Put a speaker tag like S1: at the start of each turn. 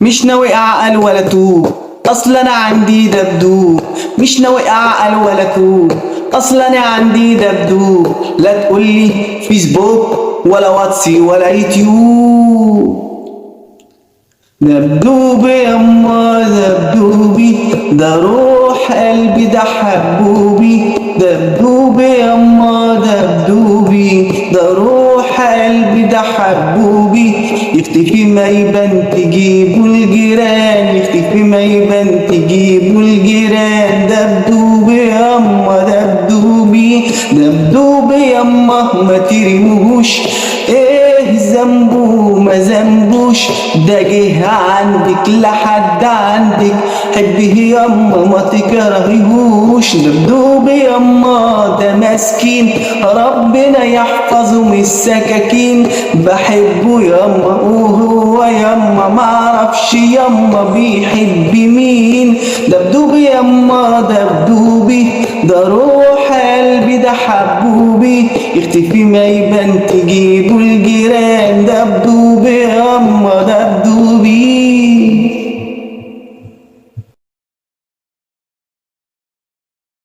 S1: مش ناوي اعقل ولا توب، اصل انا عندي دبدوب. مش ناوي اعقل ولا توب، اصل انا عندي دبدوب. لا تقولي فيسبوك ولا واتسي ولا يوتيوب. دبدوبي يما دبدوبي، ده روح قلبي ده حبوبي. دبدوبي يما دبدوبي، ده روح قلبي ده حبوبي. يختفي ما يبان تجيبوا الجيران، يختفي ما يبان تجيبوا الجيران. دبدوبي يما دبدوبي، دبدوبي يما ما ترموش. ايه ذنبه ما ذنبوش، ده جه عندك لحد عندك. حبه يما ما تكرهيهوش. دبدوبي يما ده مسكين، ربنا يحفظه من السكاكين. بحبه يما وهو يما معرفش يما بيحب مين. دبدوبي يما دبدوبي، ده روح قلبي ده حبوبي. يختفي ما يبان تجيبوا الجيران. دبدوبي